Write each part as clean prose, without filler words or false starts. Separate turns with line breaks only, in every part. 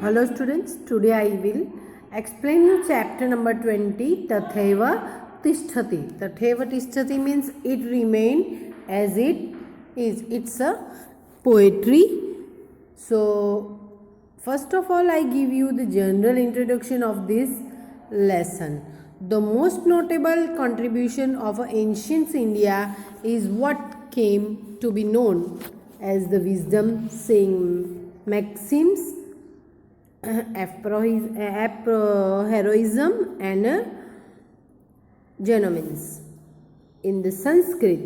Hello students, today I will explain you chapter number 20 Tatheva Tishtati. Tatheva Tishtati means it remain as it is. It's a poetry. So first of all I give you the general introduction of this lesson. The most notable contribution of ancient India is what came to be known as the wisdom saying maxims, heroism and genomins. In the Sanskrit,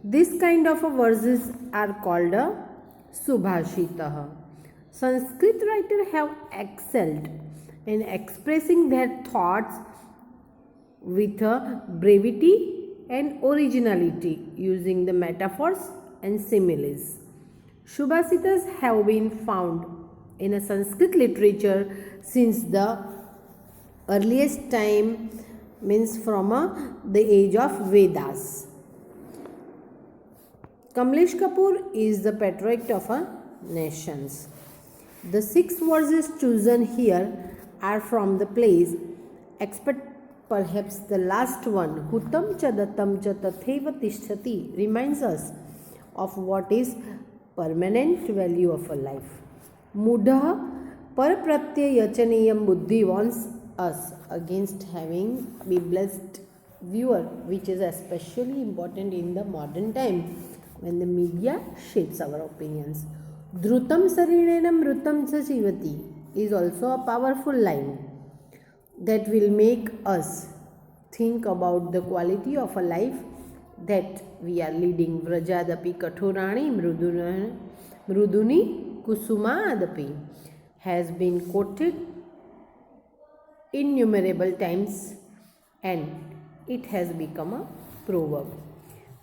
this kind of verses are called Subhashitah. Sanskrit writers have excelled in expressing their thoughts with brevity and originality using the metaphors and similes. Subhashitas have been found in a Sanskrit literature since the earliest time, means from the age of Vedas. Kamlesh Kapoor is the patriarch of nations. The 6 verses chosen here are from the plays, except perhaps the last one, Hutam cha datam cha tatheva tishtati, reminds us of what is permanent value of a life. Mudha parapratyay yachaniyam buddhi warns us against having biased viewer, which is especially important in the modern time when the media shapes our opinions. Dhrutam sarinena mrutam cha jivati is also a powerful line that will make us think about the quality of a life that we are leading. Vrajadapi kathorani mruduni Kusumadapi has been quoted innumerable times and it has become a proverb.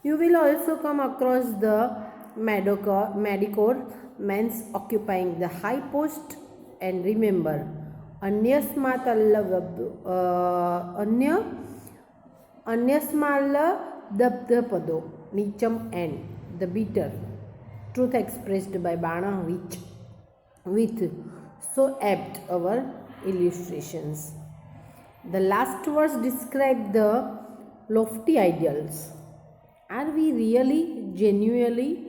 You will also come across the medicore men occupying the high post, and remember Anyasmala Dabdapado Nicham and the bitter truth expressed by Bana, which with so apt our illustrations. The last verse describes the lofty ideals. Are we really genuinely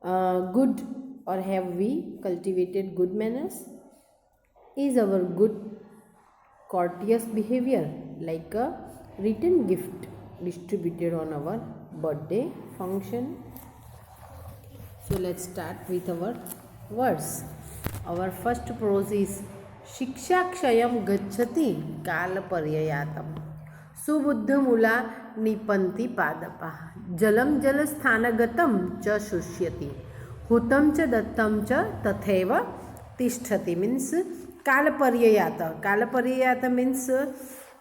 good, or have we cultivated good manners? Is our good courteous behavior like a written gift distributed on our birthday function? So let's start with our verse. Our first prose is Shiksha Kshayam Gachati Kala Paryayatam Subuddha Mula Nipanti Padapa Jalam Jalasthanagatam Cha Shushyati Hutam Cha Dattam Cha Tatheva Tishtati means Kala Paryayata. Kala Paryayata means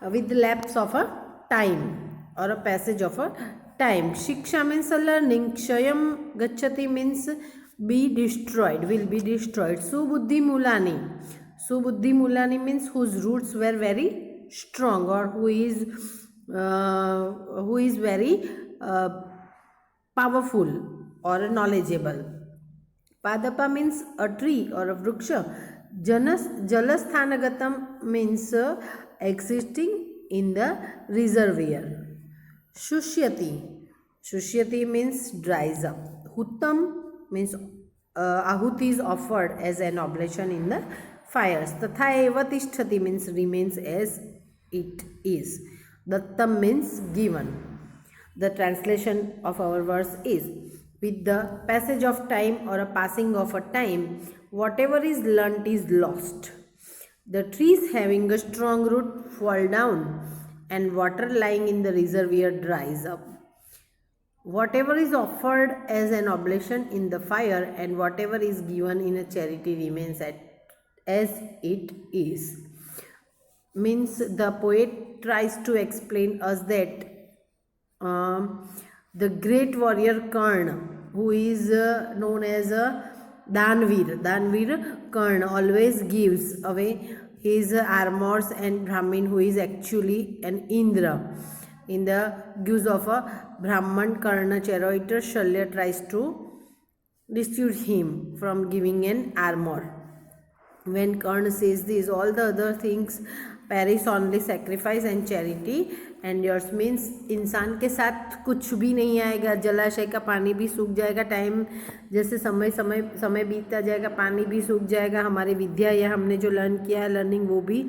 with lapse of a time or a passage of a time. Shiksha means a learning. Kshayam Gachati means be destroyed, will be destroyed. Subuddhi Mulani. Subuddhi Mulani means whose roots were very strong, or who is very powerful or knowledgeable. Padapa means a tree or a vriksha. Jalasthanagatam means existing in the reservoir. Shushyati. Shushyati means dries up. Hutam means ahuti is offered as an oblation in the fires. Tatha eva tishtati means remains as it is. Dattam means given. The translation of our verse is, with the passage of time or a passing of a time, whatever is learnt is lost. The trees having a strong root fall down, and water lying in the reservoir dries up. Whatever is offered as an oblation in the fire and whatever is given in a charity remains as it is. Means the poet tries to explain us that the great warrior Karna, who is known as Danvir Karna, always gives away his armors, and Brahmin, who is actually an Indra, in the guise of a Brahman, Karna charioteer Shalya tries to dissuade him from giving an armor. When Karna says this, all the other things perish, only sacrifice and charity endures. Means इंसान के साथ कुछ भी नहीं आएगा, जलाशय का पानी भी सूख जाएगा, टाइम जैसे समय बीतता जाएगा पानी भी सूख जाएगा, हमारी विद्या या हमने जो लर्न किया है लर्निंग वो भी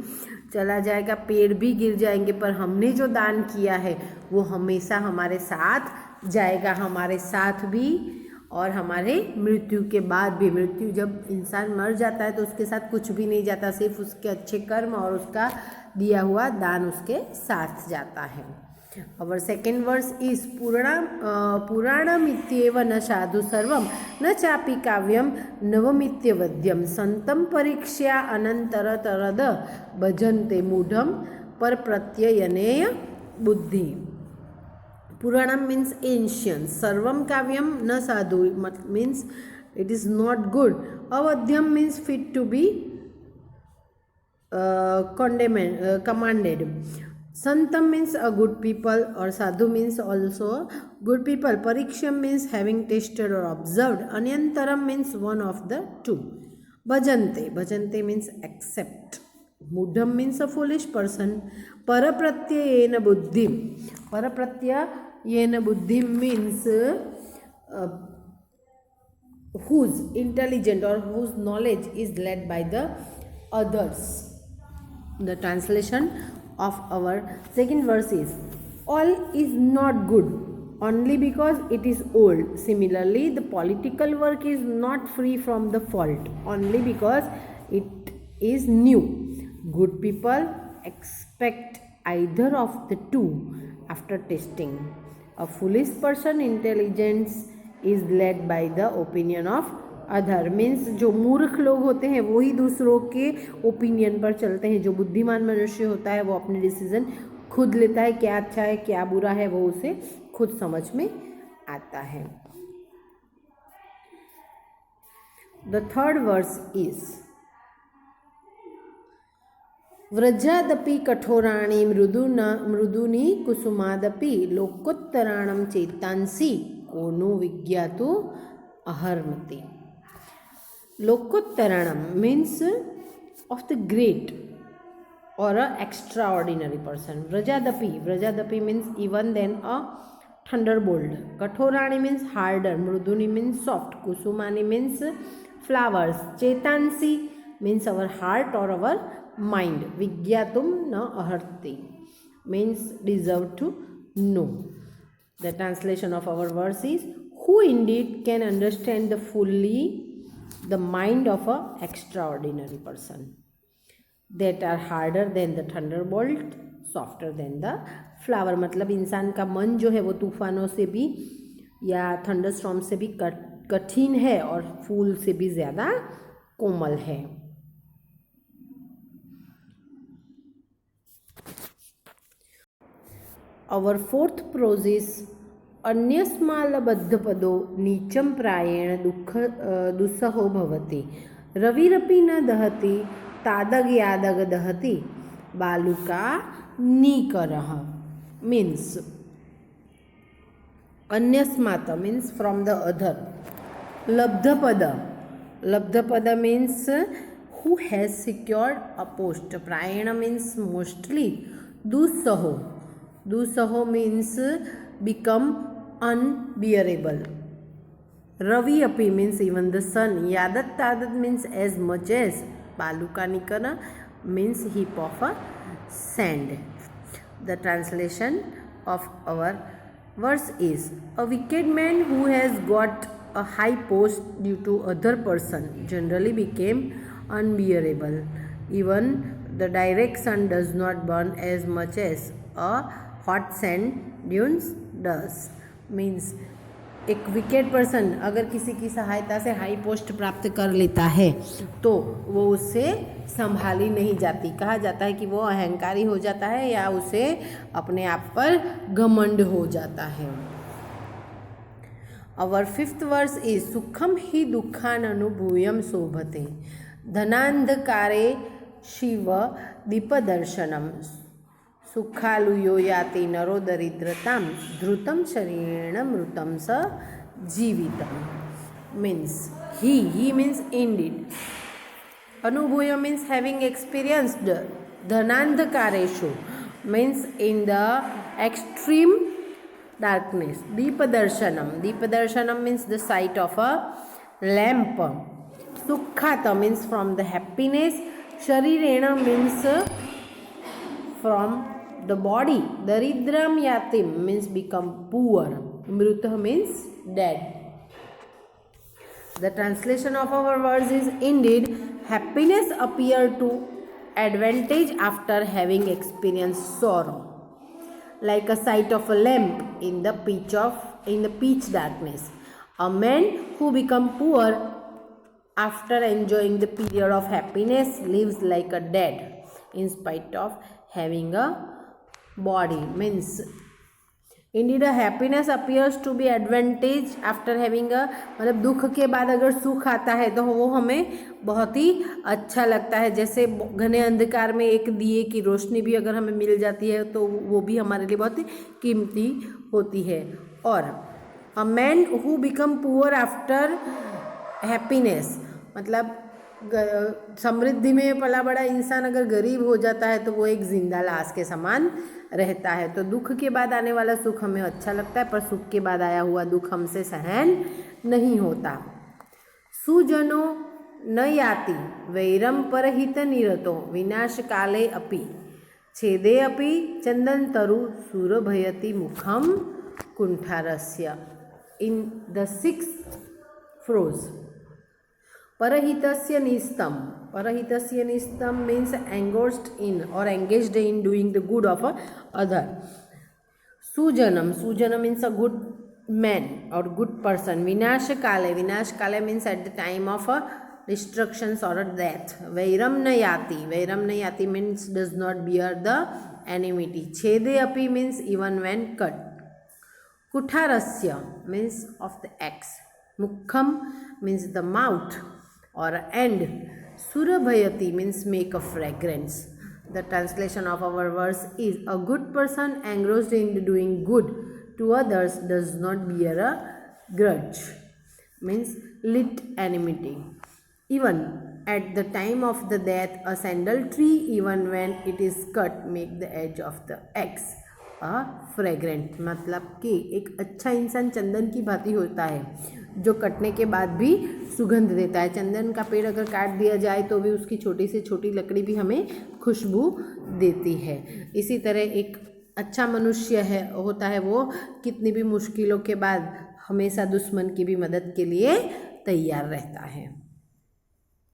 चला जाएगा, पेड़ भी गिर जाएंगे, पर हमने जो दान किया है वो हमेशा हमारे साथ जाएगा, हमारे साथ भी और हमारे मृत्यु के बाद भी। मृत्यु जब इंसान मर जाता है तो उसके साथ कुछ भी नहीं जाता, सिर्फ उसके अच्छे कर्म और उसका दिया हुआ दान उसके साथ जाता है। और सेकेंड वर्स इज पुराणमित्येव न साधु सर्वम न चापि काव्यम नवमित्यवद्यम संतम परीक्षा अनंतरतरद भजन्ते मूढ़म पर प्रत्ययनेय बुद्धि। पुराणम मीन्स एंशियंट, सर्वम काव्यम न साधु means it is not good, अवध्यम means fit to be commanded, santam means a good people or sadhu means also good people, pariksham means having tasted or observed, anyantaram means one of the two, bhajante means accept, mudham means a foolish person, parapratyayena buddhim means whose intelligent or whose knowledge is led by the others. The translation of our second verse is, all is not good only because it is old. Similarly, the political work is not free from the fault only because it is new. Good people expect either of the two after testing. A foolish person intelligence is led by the opinion of other means जो मूर्ख लोग होते हैं वही दूसरों के opinion पर चलते हैं, जो बुद्धिमान मनुष्य होता है वो अपने डिसीजन खुद लेता है, क्या अच्छा है क्या बुरा है वो उसे खुद समझ में आता है। द थर्ड वर्स इज व्रजादपि कठोराणि मृदूनि कुसुमादपि लोकोत्तराणं चेतांसि को नु विज्ञातु अहर्मति। Lokottaranam means of the great or a extraordinary person. Vrajadapi means even than a thunderbolt. Kathorani means harder. Mruduni means soft. Kusumani means flowers. Chetansi means our heart or our mind. Vigyatum na aharti means deserve to know. The translation of our verse is, who indeed can understand the mind of a extraordinary person, that are harder than the thunderbolt, softer than the flower। मतलब इंसान का मन जो है वो तूफानों से भी या थंडरस्टॉर्म से भी कठिन है और फूल से भी ज़्यादा कोमल है। Our fourth prose is अन्यस्मालबद्धपदो नीचं प्रायेण दुस्सहो भवति, रविरपि न दहति तादग्यादग दहति बालुका नीकरः। मीन्स अन्यस्मात् मीन्स फ्रॉम द अदर, लब्धपद means who has secured a post, प्रायेण means mostly, दुस्सहो means become unbearable, ravi api means even the sun, yadat tadat means as much as, baluka nikana means heap of a sand। The translation of our verse is, a wicked man who has got a high post due to other person generally became unbearable, even the direct sun does not burn as much as a hot sand dunes does। Means एक wicked person अगर किसी की सहायता से high post प्राप्त कर लेता है तो वो उससे संभाली नहीं जाती, कहा जाता है कि वो अहंकारी हो जाता है या उसे अपने आप पर घमंड हो जाता है। अवर फिफ्थ वर्स इज, सुखम ही दुखान अनुभूयम शोभते, धनांधकारे शिव दीपदर्शनम, सुखालुयो याति नरो दरिद्रताम, धृतम शरीरेण मृतम स जीवितम। Means he means indeed, Anubhuya means having experienced. Dhanandhakareshu means in the extreme darkness. Deepadarshanam. Deepadarshanam means the sight of a lamp. Sukhata means from the happiness. Sharirena means from the body. Daridram yatim means become poor. Mruta means dead. The translation of our words is, indeed, happiness appear to advantage after having experienced sorrow, like a sight of a lamp in the pitch darkness. A man who become poor after enjoying the period of happiness lives like a dead in spite of having a body. Means indeed happiness appears to be advantage after having a, मतलब दुख के बाद अगर सुख आता है तो वो हमें बहुत ही अच्छा लगता है। जैसे घने अंधकार में एक दिए की रोशनी भी अगर हमें मिल जाती है तो वो भी हमारे लिए बहुत ही कीमती होती है। और a man who become poor after happiness, मतलब समृद्धि में पला बड़ा इंसान अगर गरीब हो जाता है तो वो एक जिंदा लाश के समान रहता है। तो दुख के बाद आने वाला सुख हमें अच्छा लगता है, पर सुख के बाद आया हुआ दुख हमसे सहन नहीं होता। सुजनो न याति वैरम परहित निरतो विनाश काले अपि छेदे अपि चंदन तरु सुरभयति मुखम कुंठारस्य। In the 6th phrase, Parahitasya nistam. Parahitasya nistam means engrossed in or engaged in doing the good of other. Sujanam. Sujanam means a good man or good person. Vinasha kale. Vinash kale means at the time of a destructions or a death. Vairam nayati. Vairam nayati means does not bear the enmity. Chede api means even when cut. Kutharasya means of the axe. Mukham means the mouth or end. Surabhayati means make a fragrance. The translation of our verse is, a good person engrossed in doing good to others does not bear a grudge. Means lit enmity. Even at the time of the death, a sandal tree, even when it is cut, make the edge of the axe fragrant, मतलब कि एक अच्छा इंसान चंदन की भांति होता है जो कटने के बाद भी सुगंध देता है। चंदन का पेड़ अगर काट दिया जाए तो भी उसकी छोटी से छोटी लकड़ी भी हमें खुशबू देती है। इसी तरह एक अच्छा मनुष्य होता है वो कितनी भी मुश्किलों के बाद हमेशा दुश्मन की भी मदद के लिए तैयार रहता है।